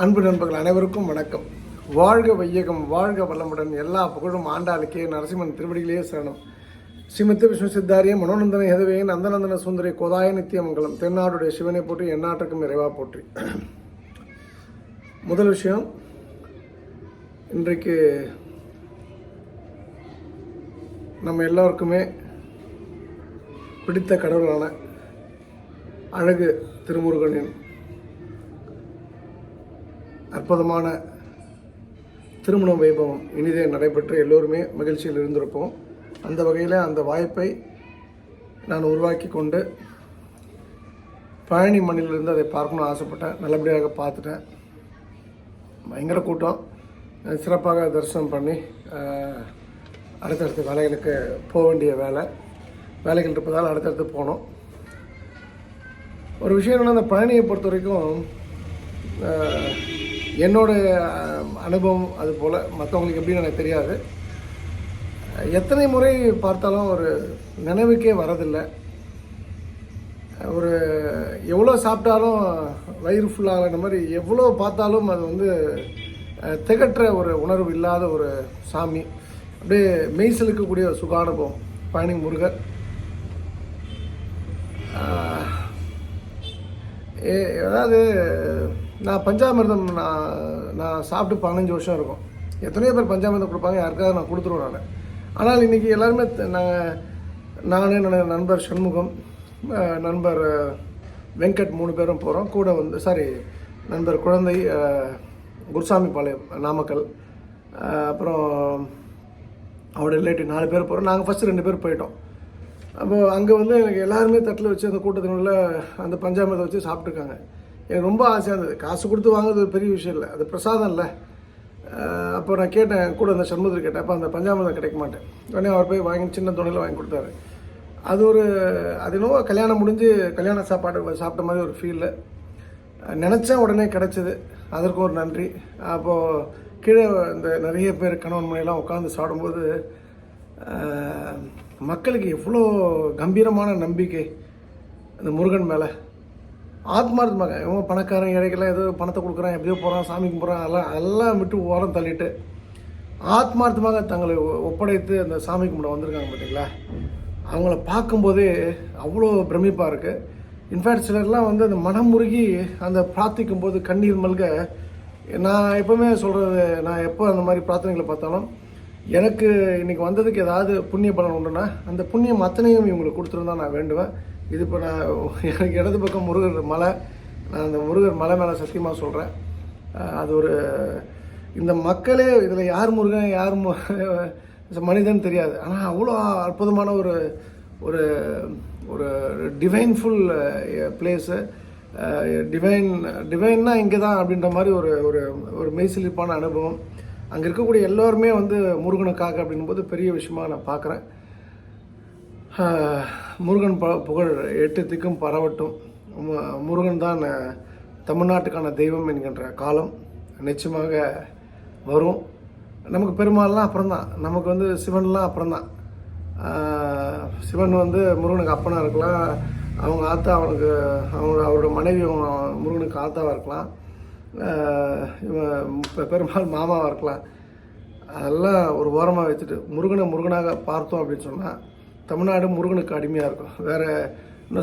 அன்பு நண்பர்கள் அனைவருக்கும் வணக்கம். வாழ்க வையகம், வாழ்க வளமுடன். எல்லா புகழும் ஆண்டாளுக்கே. நரசிம்மன் திருவடிகளே சரணம். ஸ்ரீமத்தி விஷ்ணு சித்தாரிய மனோநந்தன ஹெதவேன் நந்தநந்தன சுந்தரி கோதாய நித்தியமங்கலம். தென்னாடுடைய சிவனை போற்றி, எந்நாட்டுக்கும் இறைவா போற்றி. முதல் விஷயம், இன்றைக்கு நம்ம எல்லோருக்குமே பிடித்த கடவுளான அழகு திருமுருகனின் அற்புதமான திருமண வைபவம் இனிதே நடைபெற்று எல்லோருமே மகிழ்ச்சியில் இருந்திருப்போம். அந்த வகையில் அந்த வாய்ப்பை நான் உருவாக்கி கொண்டு பழனி மண்ணிலிருந்து அதை பார்க்கணும்னு ஆசைப்பட்டேன். நல்லபடியாக பார்த்துட்டேன். பயங்கர கூட்டம். சிறப்பாக தரிசனம் பண்ணி அடுத்தடுத்த வேலைகளுக்கு போக வேண்டிய வேலைகள் இருப்பதால் அடுத்தடுத்து போனோம். ஒரு விஷயம் என்னென்னா, அந்த பழனியை பொறுத்த வரைக்கும் என்னோடய அனுபவம் அது போல் மற்றவங்களுக்கு எப்படின்னு எனக்கு தெரியாது. எத்தனை முறை பார்த்தாலும் ஒரு நினைவுக்கே வரதில்லை. ஒரு எவ்வளோ சாப்பிட்டாலும் வயிறு ஃபுல்லாகிற மாதிரி, எவ்வளோ பார்த்தாலும் அது வந்து திகற்ற ஒரு உணர்வு இல்லாத ஒரு சாமி. அப்படியே மெய்சிலுக்கக்கூடிய சுகானுபவம் பழனி முருகர். அதாவது நான் பஞ்சாமிர்தம் நான் சாப்பிட்டு 15 வருஷம் இருக்கும். எத்தனையோ பேர் பஞ்சாமிர்தம் கொடுப்பாங்க, யாருக்காவது நான் கொடுத்துருவேன் நான். ஆனால் இன்றைக்கி எல்லாருமே நான் என்னோட நண்பர் சண்முகம், நண்பர் வெங்கட் 3 பேரும் போகிறோம். கூட வந்து நண்பர் குழந்தை குருசாமி பாளையம் நாமக்கல், அப்புறம் அவரோட ரிலேட்டிவ் 4 பேர் போகிறோம். நாங்கள் ஃபஸ்ட்டு 2 பேர் போயிட்டோம். அப்போது அங்கே வந்து எனக்கு எல்லாருமே தட்டில் வச்சு அந்த கூட்டத்தினுள்ள அந்த பஞ்சாமிரத்தை வச்சு சாப்பிட்ருக்காங்க. எனக்கு ரொம்ப ஆசையாக இருந்தது. காசு கொடுத்து வாங்குறது ஒரு பெரிய விஷயம் இல்லை, அது பிரசாதம் இல்லை. அப்போ நான் கேட்டேன், கூட அந்த சண்முகத்தில் கேட்டேன், அப்போ அந்த பஞ்சாமிரதம் கிடைக்க மாட்டேன். உடனே அவர் போய் வாங்கி சின்ன துணையில் வாங்கி கொடுத்தாரு. அது என்னவோ கல்யாணம் முடிஞ்சு கல்யாண சாப்பாடு சாப்பிட்ட மாதிரி ஒரு ஃபீல். நினச்சேன், உடனே கிடச்சிது. அதற்கு ஒரு நன்றி. அப்போது கீழே இந்த நிறைய பேர் கணவன் மனையெல்லாம் உட்காந்து சாப்பிடும்போது மக்களுக்கு எவ்வளோ கம்பீரமான நம்பிக்கை அந்த முருகன் மேலே. ஆத்மார்த்தமாக இவன் பணக்காரன் ஏழைகள்லாம் ஏதோ பணத்தை கொடுக்குறான், எப்படியோ போகிறான், சாமி கும்பிட்றான், எல்லாம் விட்டு ஓரம் தள்ளிட்டு ஆத்மார்த்தமாக தங்களை ஒப்படைத்து அந்த சாமி கும்பிட வந்திருக்காங்க பார்த்தீங்களா. அவங்கள பார்க்கும்போதே அவ்வளோ பிரமிப்பாக இருக்குது. இன்ஃபேக்ட் சிலர்லாம் வந்து அந்த மனம் முருகி அந்த பிரார்த்திக்கும் போது கண்ணீர் மல்க. நான் எப்போவுமே சொல்கிறது, நான் எப்போ அந்த மாதிரி பிரார்த்தனைகளை பார்த்தாலும் எனக்கு இன்றைக்கி வந்ததுக்கு ஏதாவது புண்ணிய பலன் உண்டுன்னா அந்த புண்ணியம் அத்தனையும் இவங்களுக்கு கொடுத்துருந்தா நான் வேண்டுவேன். இது இப்போ எனக்கு இடது பக்கம் முருகர் மலை. நான் அந்த முருகர் மலை மேலே சத்தியமாக சொல்கிறேன். அது இந்த மக்களே இதில் யார் முருகன் யார் மனிதன் தெரியாது. ஆனால் அவ்வளோ அற்புதமான ஒரு ஒரு டிவைன்ஃபுல் பிளேஸு. டிவைன்னா இங்கே தான் அப்படின்ற மாதிரி ஒரு மெய்சிலிப்பான அனுபவம். அங்கே இருக்கக்கூடிய எல்லோருமே வந்து முருகனுக்காக அப்படின்போது பெரிய விஷயமாக நான் பார்க்குறேன். முருகன் புகழ் 8 திக்கும் பரவட்டும். முருகன் தான் தமிழ்நாட்டுக்கான தெய்வம் என்கின்ற காலம் நிச்சயமாக வரும். நமக்கு பெருமாள்லாம் அப்புறம்தான், நமக்கு வந்து சிவன்லாம் அப்புறம்தான். சிவன் வந்து முருகனுக்கு அப்பனாக இருக்கலாம், அவங்க ஆத்தா அவரோட மனைவி முருகனுக்கு ஆத்தாவாக இருக்கலாம், பெருமாள் மாமாவாக இருக்கலாம். அதெல்லாம் ஒரு ஓரமாக வச்சுட்டு முருகனாக பார்த்தோம் அப்படின்னு சொன்னால் தமிழ்நாடு முருகனுக்கு அடிமையாக இருக்கும். வேறு என்ன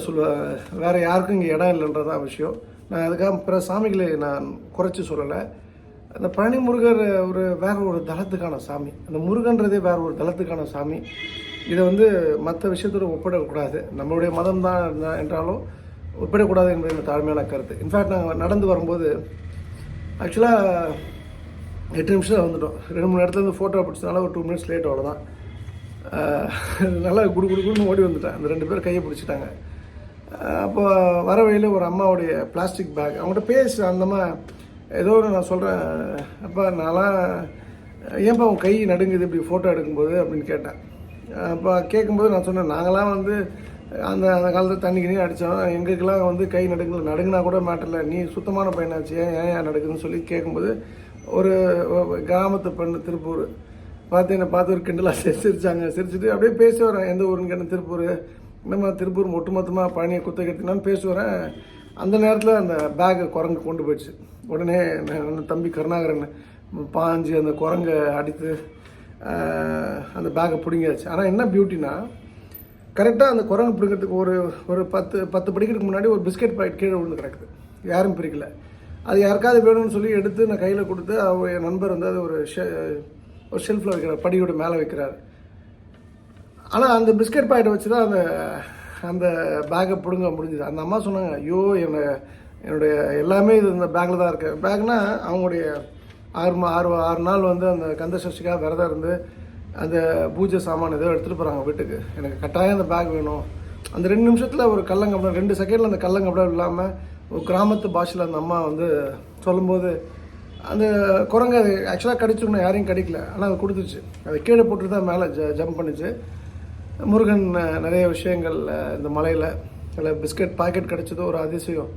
வேறு யாருக்கும் இங்கே இடம் இல்லைன்றதான் விஷயம். நான் அதுக்காக பிற சாமிகளை நான் குறைச்சி சொல்லலை. அந்த பழனி முருகர் வேற ஒரு தளத்துக்கான சாமி. அந்த முருகன்றதே வேற ஒரு தளத்துக்கான சாமி. இதை வந்து மற்ற விஷயத்தோட ஒப்பிடக்கூடாது. நம்மளுடைய மதம் தான் என்றாலும் ஒப்பிடக்கூடாது என்பது இந்த தாழ்மையான கருத்து. இன்ஃபேக்ட் நாங்கள் நடந்து வரும்போது ஆக்சுவலாக 8 நிமிஷம் வந்துட்டோம். 2-3 இடத்துலேருந்து ஃபோட்டோ பிடிச்சதுனால ஒரு 2 மினிட்ஸ் லேட், அவ்வளோதான். நல்லா குடுன்னு ஓடி வந்துட்டேன். அந்த 2 பேர் கையை பிடிச்சிட்டாங்க. அப்போ வர வழியில் ஒரு அம்மாவுடைய பிளாஸ்டிக் பேக், அவங்கள்ட்ட பேசி அந்தம்மா ஏதோ நான் சொல்கிறேன், அப்போ நான்லாம் ஏன்ப்பா உன் கை நடுங்குது இப்படி ஃபோட்டோ எடுக்கும்போது அப்படின்னு கேட்டேன். அப்போ கேட்கும்போது நான் சொன்னேன், நாங்களாம் வந்து அந்த காலத்தில் தண்ணி அடித்தோம், எங்களுக்கெல்லாம் வந்து கை நடுங்கினா கூட மேட்டரில், நீ சுத்தமான பையனாச்சு ஏன் நடக்குதுன்னு சொல்லி கேட்கும்போது ஒரு கிராமத்து பெண்ணு திருப்பூர் பார்த்து ஒரு கிண்டலாக சிரிச்சுட்டு அப்படியே பேசி வரேன். எந்த ஊருன்னு கேட்டேன், திருப்பூர். நம்ம திருப்பூர் ஒட்டுமொத்தமாக பழனியை குத்தகைனான்னு பேசி வரேன். அந்த நேரத்தில் அந்த பேக்கை குரங்கு கொண்டு போயிடுச்சு. உடனே தம்பி கருணாகரன் பாஞ்சு அந்த குரங்கை அடித்து அந்த பேக்கை பிடிங்காச்சு. ஆனால் என்ன பியூட்டினா, கரெக்டாக அந்த குரங்கு பிடிக்கிறதுக்கு ஒரு 10 படிக்கிறதுக்கு முன்னாடி ஒரு பிஸ்கெட் பாக்கெட் கீழே விழுந்து கிடக்குது. யாரும் பிரிக்கல. அது யாருக்காவது வேணும்னு சொல்லி எடுத்து நான் கையில் கொடுத்து என் நண்பர் வந்து அது ஒரு ஷெல்ஃபில் வைக்கிறார், படியோட மேலே வைக்கிறார். ஆனால் அந்த பிஸ்கெட் பாக்கெட்டை வச்சு தான் அந்த பேக்கை பிடுங்க முடிஞ்சுது. அந்த அம்மா சொன்னாங்க, ஐயோ என்னுடைய எல்லாமே இது இந்த பேக்கில் தான் இருக்குது. பேக்னா அவங்களுடைய 6 நாள் வந்து அந்த கந்த சஷ்டிக்காக விரதம் இருந்து அந்த பூஜை சாமான் ஏதோ எடுத்துகிட்டு போகிறாங்க வீட்டுக்கு. எனக்கு கட்டாயம் அந்த பேக் வேணும். அந்த 2 நிமிஷத்தில் ஒரு கல்லங்கப்படம், 2 செகண்டில் அந்த கல்லங்கப்படம் இல்லாமல் ஒரு கிராமத்து பாஷையில் அந்த அம்மா வந்து சொல்லும்போது அந்த குரங்கு அது ஆக்சுவலாக கடிச்சிருக்கணும், யாரையும் கடிக்கல. ஆனால் அது கொடுத்துச்சு. அதை கீழே போட்டு தான் மேலே ஜம்ப் பண்ணிச்சு. முருகன் நிறைய விஷயங்கள் இந்த மலையில் அதில் பிஸ்கட் பாக்கெட் கிடச்சது ஒரு அதிசயம்.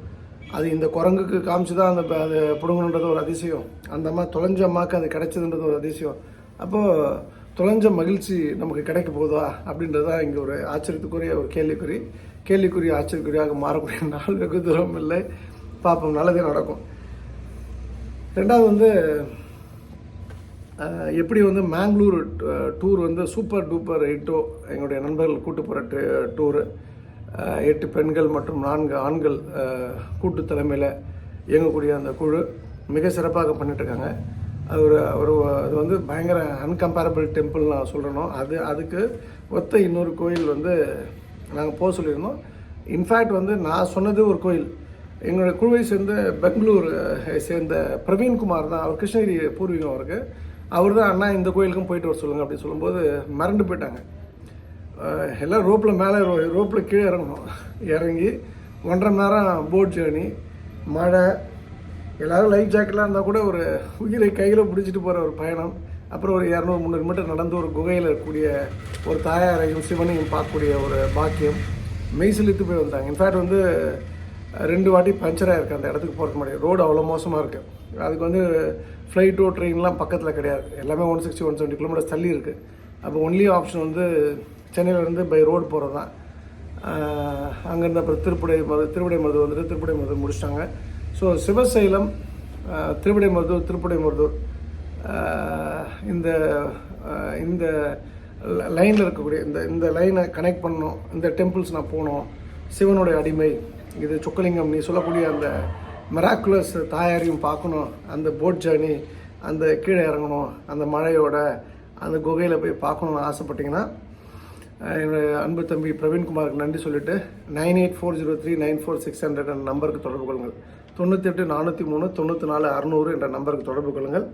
அது இந்த குரங்குக்கு காமிச்சு தான் அது பிடுங்கணுன்றது ஒரு அதிசயம். அந்த அம்மா தொலைஞ்ச அம்மாவுக்கு அது கிடைச்சதுன்றது ஒரு அதிசயம். அப்போது தொலைஞ்ச மகிழ்ச்சி நமக்கு கிடைக்க போதா அப்படின்றது தான் இங்கே ஒரு ஆச்சரியத்துக்குரிய ஒரு கேள்விக்குரிய ஆச்சரியக்குறியாக மாறக்கூடிய நாள் வெகு தூரம் இல்லை. பார்ப்போம், நல்லதே நடக்கும். ரெண்டாவது வந்து எப்படி வந்து மேங்களூர் டூர் வந்து சூப்பர் டூப்பர் ஹிட்டோ, எங்களுடைய நண்பர்கள் கூட்டு போகிற டூரு, 8 பெண்கள் மற்றும் 4 ஆண்கள் கூட்டு தலைமையில் இயங்கக்கூடிய அந்த குழு மிக சிறப்பாக பண்ணிகிட்ருக்காங்க. அது வந்து பயங்கர அன்கம்பேரபிள் டெம்பிள் நான் சொல்கிறோம். அதுக்கு ஒத்த இன்னொரு கோயில் வந்து நாங்கள் போக சொல்லியிருந்தோம். இன்ஃபேக்ட் வந்து நான் சொன்னது ஒரு கோயில், எங்களுடைய குழுவை சேர்ந்த பெங்களூர் சேர்ந்த பிரவீன்குமார் தான், அவர் கிருஷ்ணகிரி பூர்வீகம் அவருக்கு. அவர் தான், அண்ணா இந்த கோயிலுக்கும் போயிட்டு வர சொல்லுங்கள் அப்படின்னு சொல்லும்போது மறந்து போயிட்டாங்க. எல்லாம் ரோப்பில் மேலே ரோப்பில் கீழே இறங்கி 1.5 மணி நேரம் போட் ஜேர்னி, மழை, எல்லோரும் லைஃப் ஜாக்கெட்லாம் இருந்தால் கூட ஒரு உயிரை கையில் பிடிச்சிட்டு போகிற ஒரு பயணம். அப்புறம் ஒரு 200-300 மீட்டர் நடந்து ஒரு குகையில் இருக்கக்கூடிய ஒரு தாயாரையும் சிவனையும் பார்க்கக்கூடிய ஒரு பாக்கியம். மெய்சிலித்து போய் வந்தாங்க. இன்ஃபேக்ட் வந்து 2 வாட்டி பஞ்சராக இருக்குது அந்த இடத்துக்கு போகிறதுக்கு முன்னாடி. ரோடு அவ்வளோ மோசமாக இருக்குது. அதுக்கு வந்து ஃப்ளைட்டோ ட்ரெயின்லாம் பக்கத்தில் கிடையாது, எல்லாமே 160-170 கிலோமீட்டர்ஸ் தள்ளி இருக்குது. அப்போ ஒன்லி ஆப்ஷன் வந்து சென்னையிலேருந்து பை ரோடு போகிறது தான். அங்கேருந்து அப்புறம் திருவிடைமருதூர் வந்துட்டு திருவிடைமருதூர் முடிச்சிட்டாங்க. ஸோ சிவசைலம், திருவிடைமருதூர் இந்த இந்த லைனில் இருக்கக்கூடிய இந்த லைனை கனெக்ட் பண்ணணும். இந்த டெம்பிள்ஸ் நான் போகணும். சிவனுடைய அடிமை இது சொக்கலிங்கம், நீ சொல்லக்கூடிய அந்த மிராக்குலஸ் தாயாரையும் பார்க்கணும். அந்த போட் ஜேர்னி, அந்த கீழே இறங்கணும், அந்த மழையோட அந்த குகையில் போய் பார்க்கணுன்னு ஆசைப்பட்டிங்கன்னா என்னுடைய அன்பு தம்பி பிரவீன்குமாருக்கு நன்றி சொல்லிவிட்டு 9840394600 என்ற நம்பருக்கு தொடர்பு கொள்ளுங்கள். 98-403-94-600 என்ற நம்பருக்கு தொடர்பு கொள்ளுங்கள்.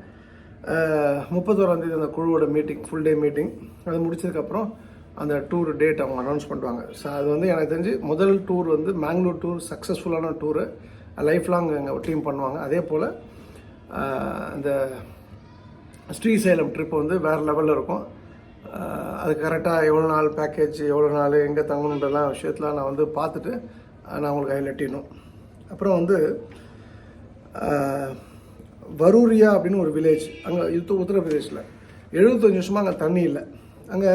31ஆம் தேதி அந்த குழுவோட மீட்டிங், ஃபுல் டே மீட்டிங், அது முடிச்சதுக்கப்புறம் அந்த டூர் டேட் அவங்க அனௌன்ஸ் பண்ணுவாங்க. ஸோ அது வந்து எனக்கு தெரிஞ்சு முதல் டூர் வந்து மேங்களூர் டூர் சக்ஸஸ்ஃபுல்லான டூரு, லைஃப் லாங் எங்கள் டீம் பண்ணுவாங்க. அதே போல் இந்த ஸ்ரீசைலம் ட்ரிப் வந்து வேறு லெவலில் இருக்கும். அது கரெக்டாக எவ்வளோ நாள் பேக்கேஜ், எவ்வளோ நாள், எங்கே தங்கணுன்றலாம் விஷயத்தில் நான் வந்து பார்த்துட்டு நான் உங்களுக்கு ஹைலைட்டிடணும். அப்புறம் வந்து வரூரியா அப்படின்னு ஒரு வில்லேஜ், அங்கே உத்தரப்பிரதேஷில் 75 வருஷமாக அங்கே தண்ணி இல்லை. அங்கே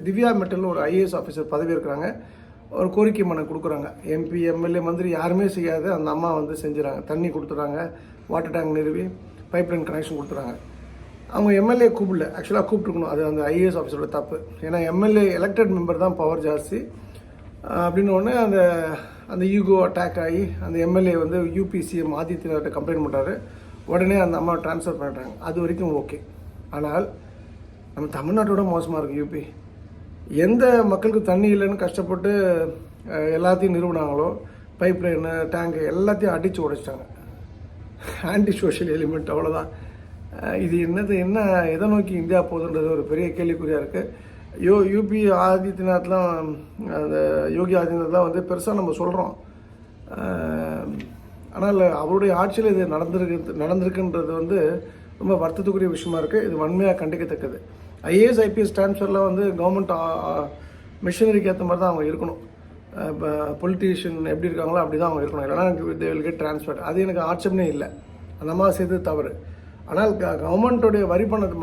திவ்யா மெட்டல்னு ஒரு ஐஏஎஸ் ஆஃபீஸர் பதவி இருக்கிறாங்க. ஒரு கோரிக்கை மனு கொடுக்குறாங்க. எம்பி, எம்எல்ஏ, மந்திரி யாருமே செய்யாத அந்த அம்மா வந்து செஞ்சுறாங்க. தண்ணி கொடுத்துட்றாங்க, வாட்டர் டேங்க் நிறுவி பைப்லைன் கனெக்ஷன் கொடுத்துறாங்க. அவங்க எம்எல்ஏ கூப்பிடல, ஆக்சுவலாக கூப்பிட்டுருக்கணும். அது அந்த ஐஏஎஸ் ஆஃபீஸரோட தப்பு. ஏன்னா எம்எல்ஏ எலெக்டட் மெம்பர் தான் பவர் ஜாஸ்தி அப்படின்னு ஒன்று அந்த ஈகோ அட்டாக் ஆகி அந்த எம்எல்ஏ வந்து யூபிசிஎம் ஆதித்யநாத்தை கம்ப்ளைண்ட் பண்ணுறாரு. உடனே அந்த அம்மா ட்ரான்ஸ்ஃபர் பண்ணிட்டாங்க. அது வரைக்கும் ஓகே. ஆனால் நம்ம தமிழ்நாட்டோட மோசமாக இருக்குது யூபி. எந்த மக்களுக்கு தண்ணி இல்லைன்னு கஷ்டப்பட்டு எல்லாத்தையும் நிறுவனாங்களோ, பைப் லைனு, டேங்கு எல்லாத்தையும் அடித்து உடைச்சிட்டாங்க. ஆன்டி சோஷியல் எலிமெண்ட், அவ்வளோதான். இது என்ன எதை நோக்கி இந்தியா போகுதுன்றது ஒரு பெரிய கேள்விக்குறியாக இருக்குது. யூபி ஆதித்யநாத்லாம், அந்த யோகி ஆதித்யநாத்லாம் வந்து பெருசாக நம்ம சொல்கிறோம். ஆனால் அவருடைய ஆட்சியில் இது நடந்திருக்குன்றது வந்து ரொம்ப வருத்தத்துக்குரிய விஷயமா இருக்குது. இது வன்மையாக கண்டிக்கத்தக்கது. ஐஏஎஸ், ஐபிஎஸ் ட்ரான்ஸ்ஃபர்லாம் வந்து கவர்மெண்ட் மிஷினரிக்கு ஏற்ற மாதிரி தான் அவங்க இருக்கணும். இப்போ பொலிட்டீஷியன் எப்படி இருக்காங்களோ அப்படி தான் அவங்க இருக்கணும். இல்லைனா தே வில் கெட் ட்ரான்ஸ்ஃபர். அது எனக்கு ஆட்சேபனே இல்லை. அந்த மாதிரி செய்தது தவறு. ஆனால் கவர்மெண்ட்டோடைய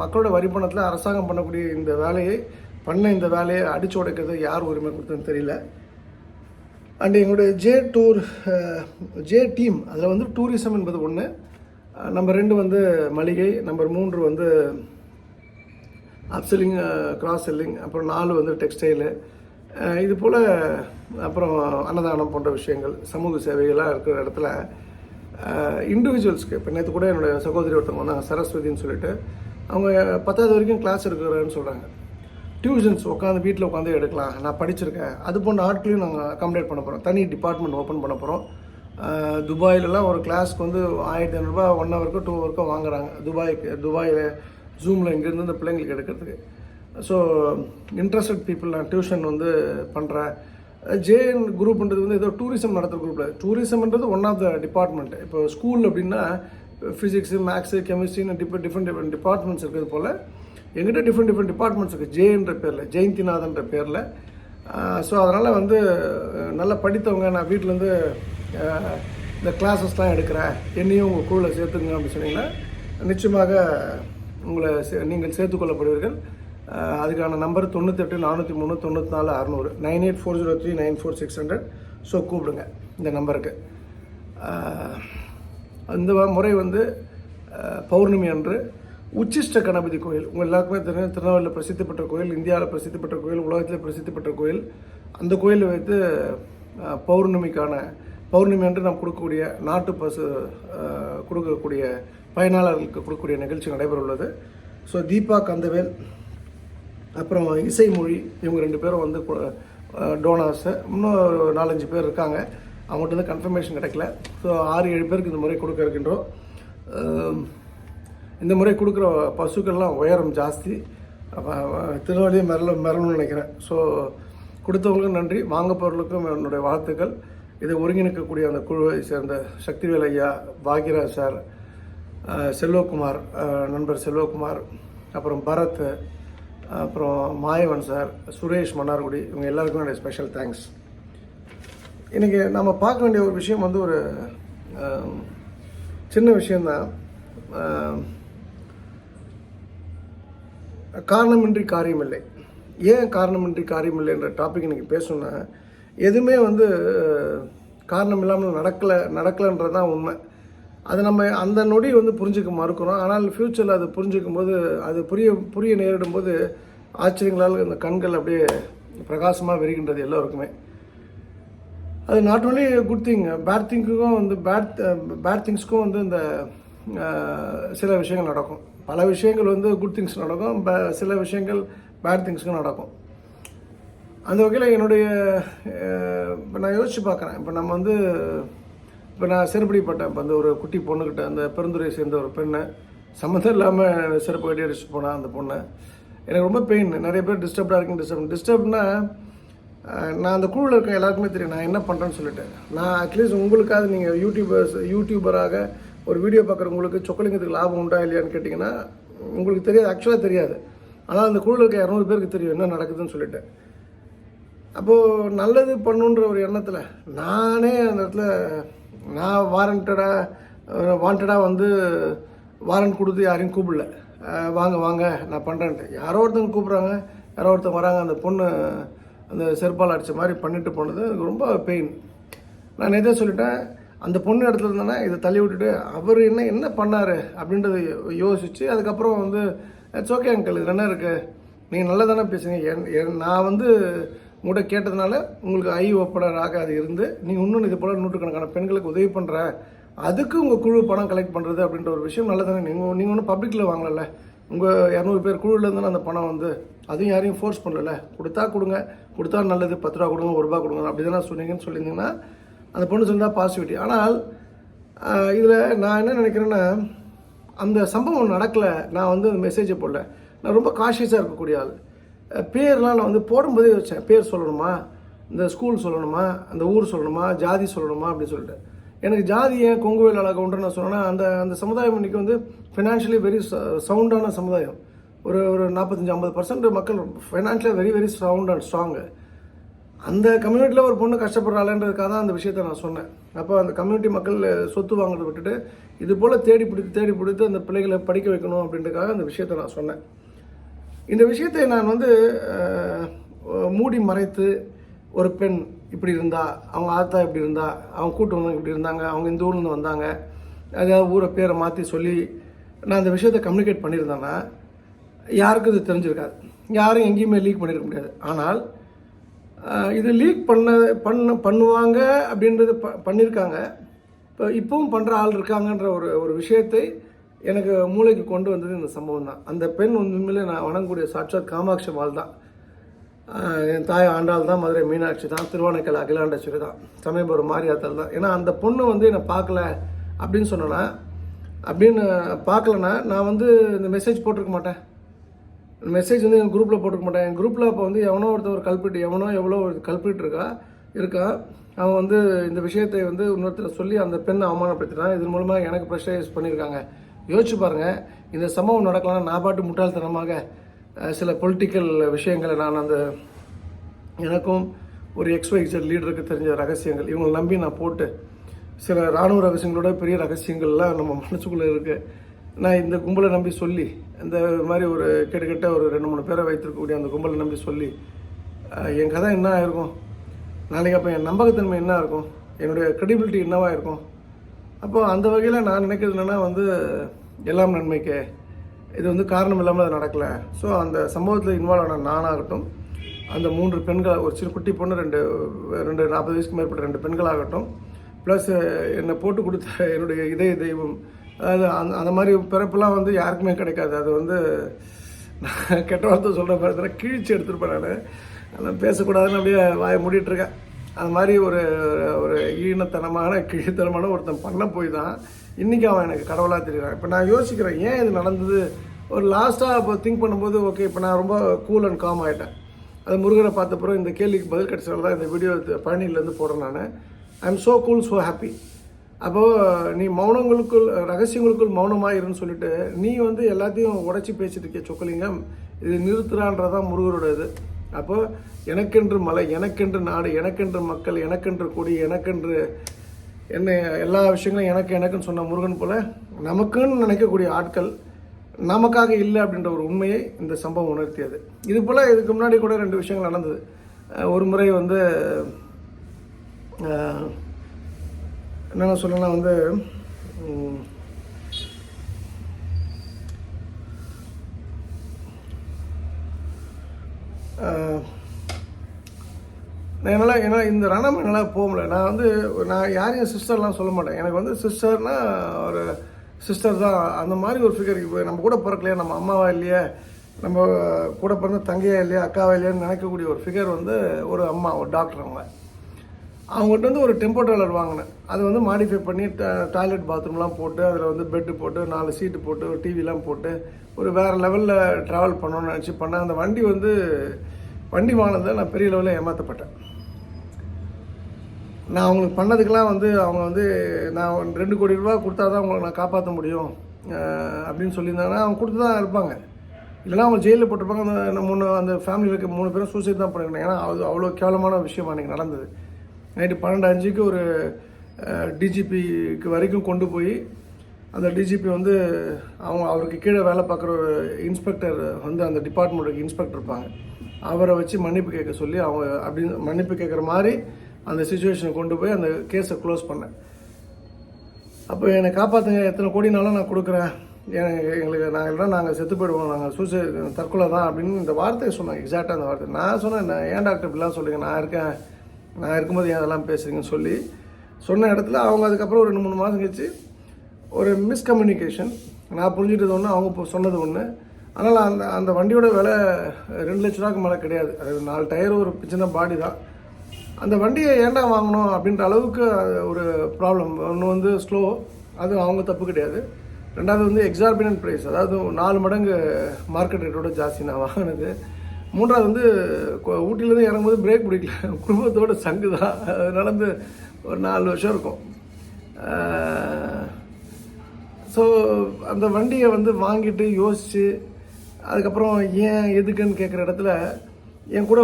மக்களோட வரி பணத்தில் அரசாங்கம் பண்ணக்கூடிய இந்த வேலையை அடிச்சு உடைக்கிறது யார் உரிமை கொடுத்ததுன்னு தெரியல. அண்ட் எங்களுடைய ஜே டீம் அதில் வந்து டூரிசம் என்பது ஒன்று, நம்பர் 2 வந்து மளிகை, நம்பர் 3 வந்து அப்செல்லிங், கிராஸ் செல்லிங், அப்புறம் 4 வந்து டெக்ஸ்டைலு, இது போல் அப்புறம் அன்னதானம் போன்ற விஷயங்கள், சமூக சேவைகளாக இருக்கிற இடத்துல இண்டிவிஜுவல்ஸ்க்கு. இப்போ நேற்று கூட என்னுடைய சகோதரி ஒருத்தவங்க வந்தாங்க, சரஸ்வதின்னு சொல்லிட்டு. அவங்க 10வது வரைக்கும் கிளாஸ் எடுக்கிறேன்னு சொல்கிறாங்க. டியூஷன்ஸ் வீட்டில் உட்காந்து எடுக்கலாம், நான் படிச்சிருக்கேன், அது போன்ற ஆட்களையும் நாங்கள் அகாமடேட் பண்ண போகிறோம். தனி டிபார்ட்மெண்ட் ஓப்பன் பண்ண போகிறோம். துபாயிலலாம் ஒரு கிளாஸ்க்கு வந்து 1500 1 ஹவருக்கோ 2 ஹவருக்கோ வாங்குறாங்க. துபாயில் ஜூமில் இங்கேருந்து இந்த பிள்ளைங்களுக்கு எடுக்கிறதுக்கு. ஸோ இன்ட்ரெஸ்டட் பீப்புள் நான் டியூஷன் வந்து பண்ணுறேன். ஜேஎன் குரூப்ன்றது வந்து ஏதோ டூரிசம் நடத்துகிற குரூப்பில், டூரிசம்ன்றது ஒன் ஆஃப் த டிபார்ட்மெண்ட். இப்போ ஸ்கூல் அப்படின்னா ஃபிசிக்ஸு, மேக்ஸு, கெமிஸ்ட்ரின்னு டிஃப்ரெண்ட் டிபார்ட்மெண்ட்ஸ் இருக்கிறது போல் எங்கிட்ட டிஃப்ரெண்ட் டிபார்ட்மெண்ட்ஸ் இருக்குது. ஜேன்ற பேரில், ஜெயந்திநாதன்ற பேரில். ஸோ அதனால் வந்து நல்லா படித்தவங்க, நான் வீட்டிலேருந்து இந்த கிளாஸஸ்லாம் எடுக்கிறேன், என்னையும் உங்கள் குழுவில் சேர்த்துங்க அப்படின்னு சொன்னீங்கன்னா நிச்சயமாக நீங்கள் சேர்த்துக்கொள்ளப்படுவீர்கள். அதுக்கான நம்பர் 98 403 94 600 984039 94600. ஸோ கூப்பிடுங்க இந்த நம்பருக்கு. இந்த முறை வந்து பௌர்ணமி அன்று உச்சிஷ்ட கணபதி கோயில், உங்கள் எல்லாருக்குமே தெரியும், திருநெல்வேலியில் பிரசித்தி பெற்ற கோயில், இந்தியாவில் பிரசித்தி பெற்ற கோயில், உலகத்தில் பிரசித்தி பெற்ற கோயில். அந்த கோயிலை வைத்து பௌர்ணமி அன்று நாம் கொடுக்கக்கூடிய நாட்டு பசு கொடுக்கக்கூடிய பயனாளர்களுக்கு கொடுக்கக்கூடிய நிகழ்ச்சி நடைபெற உள்ளது. ஸோ தீபா கந்தவேல், அப்புறம் இசைமொழி, இவங்க 2 பேரும் வந்து டோனார்ஸு. இன்னும் 4-5 பேர் இருக்காங்க, அவங்கள்ட்ட வந்து கன்ஃபர்மேஷன் கிடைக்கல. ஸோ 6-7 பேருக்கு இந்த முறை கொடுக்க இருக்கின்றோம். இந்த முறை கொடுக்குற பசுக்கள்லாம் உயரம் ஜாஸ்தி, திருநெல்வேலியே மிரணும்னு நினைக்கிறேன். ஸோ கொடுத்தவங்களுக்கும் நன்றி, வாங்க பொருளுக்கும் என்னுடைய வாழ்த்துக்கள். இதை ஒருங்கிணைக்கக்கூடிய அந்த குழுவை சேர்ந்த சக்திவேல் ஐயா, பாக்யராஜ் சார், செல்வகுமார், நண்பர் செல்வகுமார், அப்புறம் பரத், அப்புறம் மாயவன் சார், சுரேஷ் மன்னார்குடி, இவங்க எல்லாருக்கும் என்னுடைய ஸ்பெஷல் தேங்க்ஸ். இன்றைக்கி நம்ம பார்க்க வேண்டிய ஒரு விஷயம் வந்து ஒரு சின்ன விஷயந்தான். காரணமின்றி காரியமில்லை. ஏன் காரணமின்றி காரியமில்லைன்ற டாபிக் இன்றைக்கி பேசணுன்னா, எதுவுமே வந்து காரணம் இல்லாமல் நடக்கலைன்றது தான் உண்மை. அது நம்ம அந்த நொடி வந்து புரிஞ்சுக்க மறுக்கிறோம். ஆனால் ஃப்யூச்சரில் அது புரிஞ்சுக்கும் போது, அது புரிய நேரிடும் போது ஆச்சரியங்களால் இந்த கண்கள் அப்படியே பிரகாசமாக விரிகின்றது எல்லோருக்குமே. அது not only good thing, bad திங்க்குக்கும் வந்து பேட் திங்ஸ்க்கும் வந்து இந்த சில விஷயங்கள் நடக்கும். பல விஷயங்கள் வந்து குட் திங்ஸ் நடக்கும், சில விஷயங்கள் பேட் திங்ஸ்க்கும் நடக்கும். அந்த வகையில் என்னுடைய இப்போ நான் யோசித்து பார்க்குறேன். இப்போ நான் செருப்படிப்பட்டேன். இப்போ அந்த ஒரு குட்டி பொண்ணுக்கிட்ட, அந்த பெருந்துறையை சேர்ந்த ஒரு பெண்ணை சம்மந்தம் இல்லாமல் செருப்பு கட்டி அடிச்சுட்டு போனால் அந்த பொண்ணை, எனக்கு ரொம்ப பெயின். நிறைய பேர் டிஸ்டர்ப்டாக இருக்குன்னு டிஸ்டர்ப்னா நான் அந்த குழுவில் இருக்க எல்லாருக்குமே தெரியும் நான் என்ன பண்ணுறேன்னு சொல்லிட்டு. நான் அட்லீஸ்ட் உங்களுக்காக, நீங்கள் யூடியூபராக ஒரு வீடியோ பார்க்குறவங்களுக்கு சொக்கலிங்கத்துக்கு லாபம் உண்டா இல்லையான்னு கேட்டிங்கன்னா உங்களுக்கு தெரியாது, ஆக்சுவலாக தெரியாது. ஆனால் அந்த குழுவில் இருக்க 200 பேருக்கு தெரியும் என்ன நடக்குதுன்னு சொல்லிட்டு. அப்போது நல்லது பண்ணுன்ற ஒரு எண்ணத்தில் நானே அந்த இடத்துல நான் வாண்டடாக வந்து வாரண்ட் கொடுத்து யாரையும் கூப்பிடல. வாங்க நான் பண்ணுறேன்ட்டு. யாரோ ஒருத்தவங்க கூப்பிட்றாங்க, யாரோ ஒருத்தவங்க வராங்க. அந்த பொண்ணு அந்த செருப்பால் அடித்த மாதிரி பண்ணிட்டு போனது எனக்கு ரொம்ப பெயின். நான் எதே சொல்லிட்டேன், அந்த பொண்ணு இடத்துல இருந்தேன்னா இதை தள்ளி விட்டுட்டு அவர் என்ன பண்ணார் அப்படின்றத யோசித்து அதுக்கப்புறம் வந்து இட்ஸ் ஓகே அங்கிள், இது என்ன இருக்குது, நீங்கள் நல்லா தானே பேசுங்க, நான் வந்து உங்கள்கிட்ட கேட்டதுனால உங்களுக்கு ஐ ஓப்பனராக அது இருந்து நீங்கள் இன்னும் இது போல் நூற்றுக்கணக்கான பெண்களுக்கு உதவி பண்ணுற, அதுக்கு உங்கள் குழு பணம் கலெக்ட் பண்ணுறது அப்படின்ற ஒரு விஷயம் நல்லா தானே. நீங்கள் ஒன்றும் பப்ளிக்கில் வாங்கலை, உங்கள் 200 பேர் குழுவில் இருந்தாலும் அந்த பணம் வந்து அதையும் யாரையும் ஃபோர்ஸ் பண்ணல, கொடுத்தா கொடுங்க, கொடுத்தா நல்லது, 10 ரூபா கொடுங்க, 1 ரூபா கொடுங்க, அப்படி தானே சொன்னீங்கன்னு சொல்லியிருந்தீங்கன்னா அந்த பொண்ணு சொன்னால் பாசிட்டிவிட்டி. ஆனால் இதில் நான் என்ன நினைக்கிறேன்னா, அந்த சம்பவம் நடக்கலை, நான் வந்து அந்த மெசேஜை போடல. நான் ரொம்ப காஷியஸாக இருக்கக்கூடிய ஆள். பேர்லாம் நான் வந்து போடும்போதே வச்சேன், பேர் சொல்லணுமா, இந்த ஸ்கூல் சொல்லணுமா, அந்த ஊர் சொல்லணுமா, ஜாதி சொல்லணுமா அப்படின்னு சொல்லிட்டு. எனக்கு ஜாதி ஏன் கொங்குவேல் அழகவுன்ற நான் சொன்னேன்னா, அந்த சமுதாயம் இன்றைக்கி வந்து ஃபினான்ஷியலி வெரி சவுண்டான சமுதாயம். ஒரு 45-50% மக்கள் ஃபைனான்ஷியலாக very very sound and strong. அந்த கம்யூனிட்டியில் ஒரு பொண்ணு கஷ்டப்படுறாளன்றதுக்காக தான் அந்த விஷயத்தை நான் சொன்னேன். அப்போ அந்த கம்யூனிட்டி மக்கள் சொத்து வாங்குறதை விட்டுட்டு இது போல் தேடி பிடித்து அந்த பிள்ளைகளை படிக்க வைக்கணும் அப்படின்றதுக்காக அந்த விஷயத்தை நான் சொன்னேன். இந்த விஷயத்தை நான் வந்து மூடி மறைத்து ஒரு பெண் இப்படி இருந்தா, அவங்க ஆத்தா இப்படி இருந்தா, அவங்க கூட்டு வந்தவங்க இப்படி இருந்தாங்க, அவங்க இந்த ஊர்லேருந்து வந்தாங்க, அதாவது ஊரை பேரை மாற்றி சொல்லி நான் அந்த விஷயத்தை கம்யூனிகேட் பண்ணியிருந்தேன்னா யாருக்கும் இது தெரிஞ்சிருக்காது, யாரும் எங்கேயுமே லீக் பண்ணியிருக்க முடியாது. ஆனால் இது லீக் பண்ணுவாங்க அப்படின்றது பண்ணியிருக்காங்க. இப்பவும் பண்ணுற ஆள் இருக்காங்கன்ற ஒரு விஷயத்தை எனக்கு மூளைக்கு கொண்டு வந்தது இந்த சம்பவம் தான். அந்த பெண் உண்மையிலே நான் வணங்கக்கூடிய சாட்சாத் காமாட்சி அம்மாள் தான். என் தாய் ஆண்டாள் தான், மதுரை மீனாட்சி தான், திருவானைக்கல் அகிலாண்டேஸ்வரி தான், சமயபுரம் மாரியாத்தாள் தான். ஏன்னா அந்த பொண்ணு என்னை பார்க்கல அப்படின்னு சொன்னேன்னா, அப்படின்னு பார்க்கலன்னா நான் இந்த மெசேஜ் போட்டிருக்க மாட்டேன். மெசேஜ் என் குரூப்பில் போட்டிருக்க மாட்டேன். என் குரூப்பில் அப்போ எவனோ ஒருத்தர் ஒரு கல்பிட்டு, எவ்வளோ ஒரு கல்பிட்டு இருக்கான். அவன் இந்த விஷயத்தை இன்னொருத்தர் சொல்லி அந்த பெண்ணை அவமானப்படுத்தினான். இதன் மூலமாக எனக்கு ப்ரெஷரைஸ் பண்ணியிருக்காங்க. யோசிச்சு பாருங்கள், இந்த சம்பவம் நடக்கலாம்னா நான் பாட்டு முட்டாள்தனமாக சில பொலிட்டிக்கல் விஷயங்களை நான் எனக்கும் ஒரு XYZ லீடருக்கு தெரிஞ்ச ரகசியங்கள் இவங்களை நம்பி நான் போட்டு சில இராணுவ ரகசியங்களோட பெரிய ரகசியங்கள்லாம் நம்ம மனசுக்குள்ளே இருக்குது. நான் இந்த கும்பலை நம்பி சொல்லி இந்த மாதிரி ஒரு கிட்டத்தட்ட ஒரு 2-3 பேரை வைத்திருக்கக்கூடிய அந்த கும்பலை நம்பி சொல்லி என் கதை என்ன ஆயிருக்கும், நாளைக்கு அப்போ என் நம்பகத்தன்மை என்ன இருக்கும், என்னுடைய க்ரெடிபிலிட்டி என்னவாக இருக்கும். அப்போ அந்த வகையில் நான் நினைக்கிறது என்னென்னா எல்லாம் நன்மைக்கு, இது காரணம் இல்லாமல் அது நடக்கலை. ஸோ அந்த சம்பவத்தில் இன்வால்வ் ஆன நானாகட்டும், அந்த 3 பெண்கள், ஒரு சின்ன குட்டி பொண்ணு, 2 40 வயசுக்கு மேற்பட்ட 2 பெண்களாகட்டும், ப்ளஸ் என்னை போட்டு கொடுத்த என்னுடைய இதய தெய்வம், அதாவது அந்த மாதிரி பிறப்புலாம் யாருக்குமே கிடைக்காது. அது கெட்ட வார்த்தை சொல்கிற மாதிரி கிழிச்சு எடுத்துருப்பேன். நான் அதெல்லாம் பேசக்கூடாதுன்னு அப்படியே வாயை மூடிட்டுருக்கேன். அது மாதிரி ஒரு ஈனத்தனமான கிழித்தனமான ஒருத்தன் பண்ண போய் தான் இன்றைக்கி அவன் எனக்கு கடவுளாக தெரியுறான். இப்போ நான் யோசிக்கிறேன் ஏன் இது நடந்தது. ஒரு லாஸ்ட்டாக இப்போ திங்க் பண்ணும்போது ஓகே, இப்போ நான் ரொம்ப கூல் அண்ட் காம் ஆகிட்டேன். அது முருகனை பார்த்தப்பறம் இந்த கேள்விக்கு பதில் கிடைச்சதால தான் இந்த வீடியோ பழனியிலேருந்து போடுறேன். நான் I am so cool, so happy. அப்போது நீ மௌனங்களுக்குள் ரகசியங்களுக்குள் மௌனமாக இருன்னு சொல்லிட்டு நீ எல்லாத்தையும் உடச்சி பேசிட்டு இருக்க சொக்கலிங்கம், இது நிறுத்துறான்றதான் முருகரோட இது. அப்போது எனக்கென்று மலை, எனக்கென்று நாடு, எனக்கென்று மக்கள், எனக்கென்று கொடி, எனக்கென்று என்ன எல்லா விஷயங்களும் எனக்குன்னு சொன்ன முருகன் போல் நமக்குன்னு நினைக்கக்கூடிய ஆட்கள் நமக்காக இல்லை அப்படின்ற ஒரு உண்மையை இந்த சம்பவம் உணர்த்தியது. இது போல் இதுக்கு முன்னாடி கூட 2 விஷயங்கள் நடந்தது. ஒரு முறை என்னென்ன சொல்லணும்னா ஏன்னா இந்த ரணம் என்னால் போக முடியல. நான் யாரையும் சிஸ்டர்லாம் சொல்ல மாட்டேன். எனக்கு சிஸ்டர்னா ஒரு சிஸ்டர் தான். அந்த மாதிரி ஒரு ஃபிகர் இப்போ நம்ம கூட பிறக்கலையா, நம்ம அம்மாவா இல்லையா, நம்ம கூட பிறந்த தங்கையா இல்லையா, அக்காவா இல்லையான்னு நினைக்கக்கூடிய ஒரு ஃபிகர் ஒரு அம்மா, ஒரு டாக்டர். அவங்ககிட்ட ஒரு டெம்போ ட்ராவலர் வாங்கினேன். அது மாடிஃபை பண்ணி டாய்லெட் பாத்ரூம்லாம் போட்டு அதில் பெட்டு போட்டு 4 சீட்டு போட்டு ஒரு டிவிலாம் போட்டு ஒரு வேறு லெவலில் ட்ராவல் பண்ணணும்னு நினச்சி பண்ணேன். அந்த வண்டி வண்டி வாங்கினதை நான் பெரிய லெவலில் ஏமாற்றப்பட்டேன். நான் அவங்களுக்கு பண்ணதுக்கெல்லாம் அவங்க நான் 2 கோடி ரூபா கொடுத்தா தான் அவங்களை நான் காப்பாற்ற முடியும் அப்படின்னு சொல்லியிருந்தாங்கன்னா அவங்க கொடுத்து தான் இருப்பாங்க. இல்லைனா அவங்க ஜெயிலில் போட்டிருப்பாங்க. அந்த ஃபேமிலியில் இருக்க 3 பேரும் சூசைட் தான் பண்ணிருக்கேன். ஏன்னா அது அவ்வளோ கேவலமான விஷயம் அன்றைக்கி நடந்தது. நைட்டு 12:05க்கு ஒரு டிஜிபிக்கு வரைக்கும் கொண்டு போய் அந்த டிஜிபி அவருக்கு கீழே வேலை பார்க்குற ஒரு இன்ஸ்பெக்டர் அந்த டிபார்ட்மெண்ட்டுக்கு இன்ஸ்பெக்டர் இருப்பாங்க, அவரை வச்சு மன்னிப்பு கேட்க சொல்லி அவங்க அப்படின்னு மன்னிப்பு கேட்குற மாதிரி அந்த சிச்சுவேஷனை கொண்டு போய் அந்த கேஸை க்ளோஸ் பண்ணேன். அப்போ என்னை காப்பாற்றுங்க, எத்தனை கோடினாலும் நான் கொடுக்குறேன், நாங்கள் செத்து போயிடுவோம், நாங்கள் தற்கொலை தான் அப்படின்னு இந்த வார்த்தையை சொன்னாங்க. எக்ஸாக்டாக அந்த வார்த்தை நான் சொன்னேன். ஏன் டாக்டர் இப்படிலாம் சொல்லுங்க, நான் இருக்கும்போது ஏன் அதெல்லாம் பேசுகிறீங்கன்னு சொல்லி சொன்ன இடத்துல அவங்க அதுக்கப்புறம் ஒரு 2-3 மாதம் கழிச்சு ஒரு மிஸ்கம்யூனிகேஷன், நான் புரிஞ்சுட்டது ஒன்று, அவங்க சொன்னது ஒன்று. அதனால் அந்த வண்டியோட விலை 2 லட்ச ரூபாய்க்கு மேலே கிடையாது. அது 4 டயர், ஒரு சின்ன பாடி தான். அந்த வண்டியை ஏன்டா வாங்கணும் அப்படின்ற அளவுக்கு ஒரு ப்ராப்ளம். ஒன்று ஸ்லோ, அது அவங்க தப்பு கிடையாது. 2வது எக்ஸார்பினன்ட் ப்ரைஸ், அதாவது 4 மடங்கு மார்க்கெட் ரேட்டோட ஜாஸ்தி நான் வாங்கினது. 3வது ஊட்டிலேருந்து இறங்கும்போது பிரேக் பிடிக்கல, குடும்பத்தோட சங்கு தான். அது நடந்து ஒரு 4 வருஷம் இருக்கும். ஸோ அந்த வண்டியை வாங்கிட்டு யோசித்து அதுக்கப்புறம் ஏன் எதுக்குன்னு கேட்குற இடத்துல என் கூட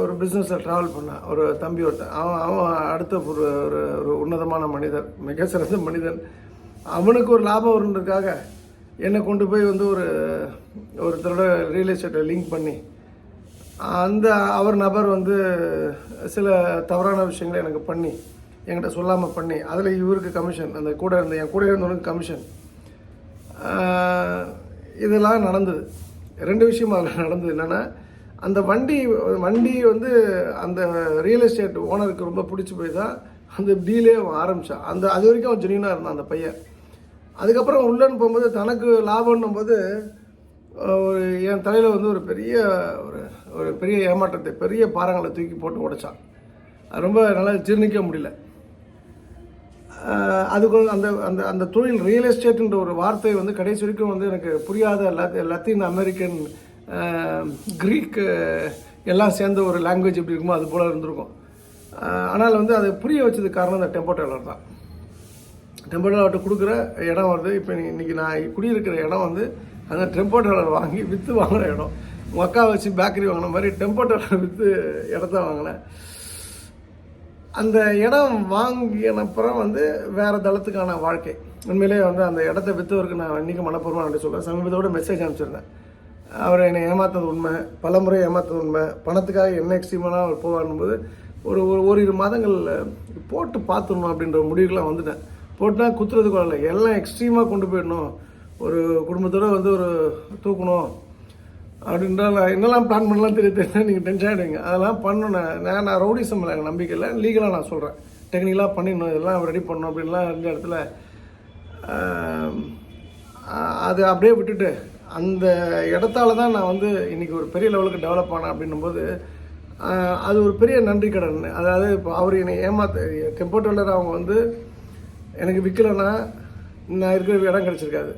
ஒரு பிஸ்னஸில் ட்ராவல் பண்ணான் ஒரு தம்பி ஒருத்தன். அவன் அடுத்த ஒரு உன்னதமான மனிதர், மிக சிறந்த மனிதன். அவனுக்கு ஒரு லாபம் வருன்றதுக்காக என்னை கொண்டு போய் ஒருத்தரோட ரியல் எஸ்டேட்டை லிங்க் பண்ணி அந்த நபர் வந்து சில தவறான விஷயங்களை எனக்கு பண்ணி என்கிட்ட சொல்லாமல் பண்ணி அதில் இவருக்கு கமிஷன், அந்த கூட இருந்த என் கூட இருந்தவனுக்கு கமிஷன், இதெல்லாம் நடந்தது. 2 விஷயம் அதில் நடந்தது. என்னென்னா, அந்த வண்டி வந்து அந்த ரியல் எஸ்டேட் ஓனருக்கு ரொம்ப பிடிச்சி போய் தான் அந்த டீலே ஆரம்பித்தான். அது வரைக்கும் அவன் ஜெனியூனாக இருந்தான் அந்த பையன். அதுக்கப்புறம் உள்ளன்னு போகும்போது தனக்கு லாபம்னும் போது என் தலையில் வந்து ஒரு பெரிய ஏமாற்றத்தை, பெரிய பாறாங்களை தூக்கி போட்டு உடைச்சான். அது ரொம்ப நல்லா ஜீர்ணிக்க முடியல. அதுக்கு அந்த அந்த அந்த தொழில் ரியல் எஸ்டேட்டுன்ற ஒரு வார்த்தை வந்து கடைசி வரைக்கும் வந்து எனக்கு புரியாத லத்தீன் அமெரிக்கன், கிரீக் எல்லாம் சேர்ந்த ஒரு லாங்குவேஜ் எப்படி இருக்குமோ அது போல் இருந்திருக்கும். ஆனால் வந்து அதை புரிய வச்சதுக்கு காரணம் அந்த டெம்போ டெய்லர் தான். டெம்போ டெய்லர்கிட்ட கொடுக்குற இடம் வருது. இப்போ இன்றைக்கி நான் குடியிருக்கிற இடம் வந்து அந்த டெம்போ டெய்லர் வாங்கி விற்று வாங்கின இடம். உங்கள் அக்கா வச்சு பேக்கரி வாங்கின மாதிரி டெம்போ டெய்லர் விற்று இடத்த வாங்கினேன். அந்த இடம் வாங்கினப்புறம் வந்து வேறு தளத்துக்கான வாழ்க்கை. உண்மையிலே வந்து அந்த இடத்த விற்றவருக்கு நான் இன்றைக்கி மனப்பூர்வமாக நன்றி சொல்கிறேன். சமீபத்தோடு மெசேஜ் அனுப்பிச்சிருந்தேன். அவர் என்னை ஏமாத்தது உண்மை, பல முறை ஏமாத்தது உண்மை. பணத்துக்காக என்ன எக்ஸ்ட்ரீமான அவர் போவாரும்போது ஓரிரு மாதங்கள் போட்டு பார்த்துடணும் அப்படின்ற முடிவுக்கெலாம் வந்துட்டேன். போட்டுனா குத்துறதுக்கு வரல, எல்லாம் எக்ஸ்ட்ரீமாக கொண்டு போயிடணும், ஒரு குடும்பத்தோடு வந்து ஒரு தூக்கணும் அப்படின்றால் என்னெல்லாம் பிளான் பண்ணலாம் தெரியாது. நீங்கள் டென்ஷன் ஆகிடுவீங்க. அதெல்லாம் பண்ணணும். நான் ரவுடிசம் இல்லை, எனக்கு நம்பிக்கை இல்லை. லீகலாக நான் சொல்கிறேன், டெக்னிக்கலாக பண்ணிடணும், இதெல்லாம் ரெடி பண்ணணும் அப்படின்லாம் இருந்த இடத்துல அது அப்படியே விட்டுட்டு அந்த இடத்தால தான் நான் வந்து இன்றைக்கி ஒரு பெரிய லெவலுக்கு டெவலப் ஆனேன். அப்படின்னும்போது அது ஒரு பெரிய நன்றி கடன். அதாவது இப்போ அவர் என்னை டெம்போ டெய்லர் அவங்க வந்து எனக்கு விற்கலைன்னா நான் இருக்கிற இடம் கிடச்சிருக்காது.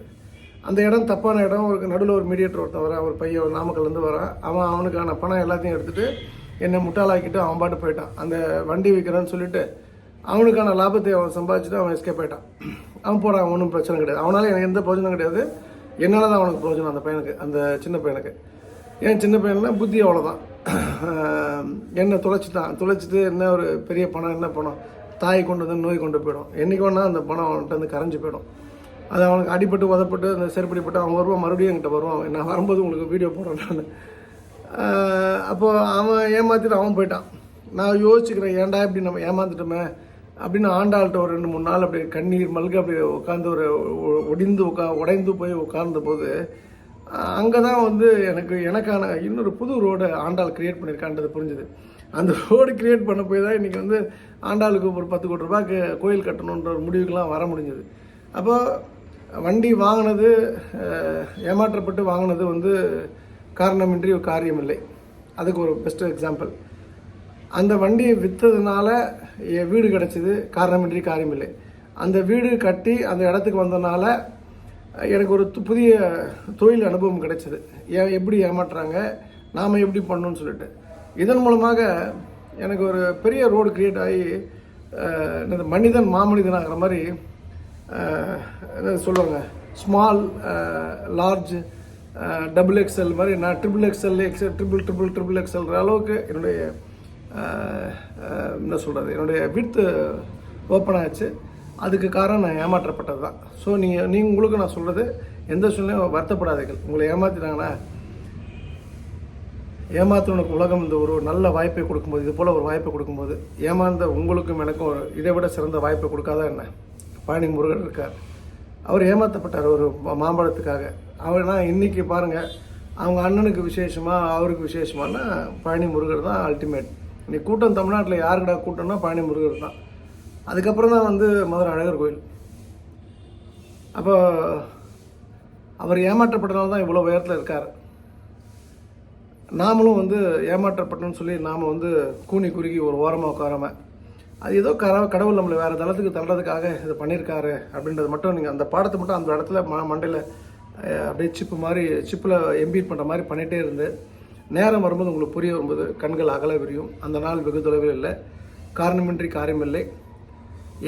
அந்த இடம் தப்பான இடம். ஒரு நடுவில் ஒரு மீடியேட்டர் ஒருத்தன் வரான், ஒரு பையன் ஒரு நாமக்கல்லேருந்து வரான். அவனுக்கான பணம் எல்லாத்தையும் எடுத்துகிட்டு என்னை முட்டாளாக்கிட்டு அவன் பாட்டு போயிட்டான். அந்த வண்டி விற்கிறேன்னு சொல்லிவிட்டு அவனுக்கான லாபத்தை அவன் சம்பாதிச்சுட்டு அவன் எஸ்கேப் ஆகிட்டான். அவன் போகிறான், ஒன்றும் பிரச்சனை கிடையாது. அவனால் எனக்கு எந்த பிரயோஜனம் கிடையாது. என்னால் தான் அவனுக்கு பிரயோஜனம், அந்த பையனுக்கு, அந்த சின்ன பையனுக்கு. ஏன் சின்ன பையன்னா புத்தி அவ்வளோதான். என்னை தொலைச்சிட்டு என்ன ஒரு பெரிய பணம், என்ன பணம், தாய் கொண்டு வந்து நோய் கொண்டு போயிடும். என்றைக்கு வேணா அந்த பணம் அவன்கிட்ட வந்து கரைஞ்சி போயிடும். அது அவனுக்கு அடிபட்டு உதப்பட்டு அந்த செருப்படிப்பட்டு அவன் வருவான், மறுபடியும் என்கிட்ட வருவான். நான் வரும்போது உங்களுக்கு வீடியோ போடுறேன் நான். அப்போது அவன் ஏமாற்றிட்டு அவன் போயிட்டான். நான் யோசிச்சுக்கிறேன், ஏன்டா இப்படி நம்ம ஏமாந்துட்டோமே அப்படின்னு ஆண்டாள்கிட்ட ஒரு 2-3 நாள் அப்படி கண்ணீர் மல்க அப்படி உட்காந்து உடைந்து போய் உட்கார்ந்த போது அங்கே தான் வந்து எனக்கான இன்னொரு புது ரோடு ஆண்டாள் கிரியேட் பண்ணியிருக்கான்றது புரிஞ்சுது. அந்த ரோடு கிரியேட் பண்ண போய் தான் இன்றைக்கி வந்து ஆண்டாளுக்கு ஒரு 10 கோடி ரூபாய்க்கு கோயில் கட்டணுன்ற ஒரு முடிவுக்கெலாம் வர முடிஞ்சது. அப்போ வண்டி வாங்கினது, ஏமாற்றப்பட்டு வாங்கினது வந்து காரணமின்றி ஒரு காரியமில்லை. அதுக்கு ஒரு பெஸ்ட் எக்ஸாம்பிள். அந்த வண்டியை விற்றதுனால என் வீடு கிடச்சிது, காரணமின்றி காரியமில்லை. அந்த வீடு கட்டி அந்த இடத்துக்கு வந்ததுனால எனக்கு ஒரு புதிய தொழில் அனுபவம் கிடைச்சிது. எப்படி ஏமாற்றுறாங்க, நாம் எப்படி பண்ணணும்னு சொல்லிட்டு. இதன் மூலமாக எனக்கு ஒரு பெரிய ரோடு கிரியேட் ஆகி மனிதன் மாமனிதனாகிற மாதிரி என்ன சொல்லுவாங்க, ஸ்மால் லார்ஜ் XXL மாதிரி நான் XXL ட்ரிபிள் எக்ஸ்எல்ற அளவுக்கு என்னுடைய என்ன சொல்கிறது, என்னுடைய விட்த் ஓப்பன் ஆச்சு. அதுக்கு காரணம் நான் ஏமாற்றப்பட்டது தான். ஸோ நீங்கள் உங்களுக்கு நான் சொல்கிறது, எந்த சூழ்நிலையும் வருத்தப்படாதீர்கள். உங்களை ஏமாற்றினாங்கன்னா, ஏமாற்றவனுக்கு உலகம் இந்த ஒரு நல்ல வாய்ப்பை கொடுக்கும்போது, இது போல் ஒரு வாய்ப்பை கொடுக்கும்போது, ஏமாந்த உங்களுக்கும் எனக்கும் ஒரு இதை விட சிறந்த வாய்ப்பை கொடுக்காதா என்ன? பழனி முருகன் இருக்கார். அவர் ஏமாற்றப்பட்டார் ஒரு மாம்பழத்துக்காக. அவர்னா இன்றைக்கி பாருங்கள், அவங்க அண்ணனுக்கு விசேஷமாக அவருக்கு விசேஷமானா பழனி முருகர் தான் அல்டிமேட். இன்னைக்கு கூட்டம் தமிழ்நாட்டில் யாருக்கிட்ட கூட்டம்னா பழனி முருகர் தான். அதுக்கப்புறம் தான் வந்து மதுரை அழகர் கோயில். அப்போ அவர் ஏமாற்றப்பட்டனால தான் இவ்வளோ உயரத்தில் இருக்கார். நாமளும் வந்து ஏமாற்றப்பட்டோன்னு சொல்லி நாம் வந்து கூனி குறுகி ஒரு ஓரமாக உட்காராமல், அது ஏதோ கடவுள் நம்மளை வேறு தளத்துக்கு தள்ளுறதுக்காக இது பண்ணியிருக்காரு அப்படின்றது மட்டும் நீங்கள் அந்த பாடத்தை மட்டும் அந்த இடத்துல மண்டையில் அப்படியே சிப்பில் எம்பீட் பண்ணுற மாதிரி பண்ணிகிட்டே இருந்து நேரம் வரும்போது உங்களுக்கு புரிய வரும்போது கண்கள் அகல விரியும். அந்த நாள் வெகு தொலைவில் இல்லை. காரணமின்றி காரியமில்லை.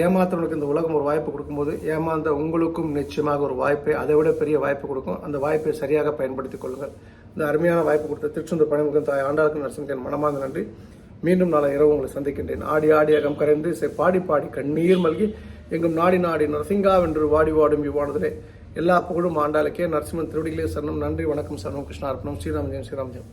ஏமாற்றவனுக்கு இந்த உலகம் ஒரு வாய்ப்பு கொடுக்கும்போது, ஏமாந்த உங்களுக்கும் நிச்சயமாக ஒரு வாய்ப்பை, அதை விட பெரிய வாய்ப்பு கொடுக்கும். அந்த வாய்ப்பை சரியாக பயன்படுத்திக் கொள்ளுங்கள். இந்த அருமையான வாய்ப்பு கொடுத்த திருச்செந்தூர் பணிமுகம் தாய் ஆண்டாளுக்கு நரசிம்மனுக்கு என் மனமார்ந்த நன்றி. மீண்டும் நாளை இரவு உங்களை சந்திக்கின்றேன். ஆடி ஆடி அகம் கரைந்து பாடி பாடி கண்ணீர் மல்கி எங்கும் நாடி நாடி நரசிங்கா வென்று வாடி வாடும் இவ்வானதிலே எல்லா புகழும் ஆண்டாளுக்கே. நரசிம்மன் திருவடிகளே சரணம். நன்றி, வணக்கம். சரணம். கிருஷ்ணார்ப்பணம். ஸ்ரீராம் ஜெயம். ஸ்ரீராம் ஜெயம்.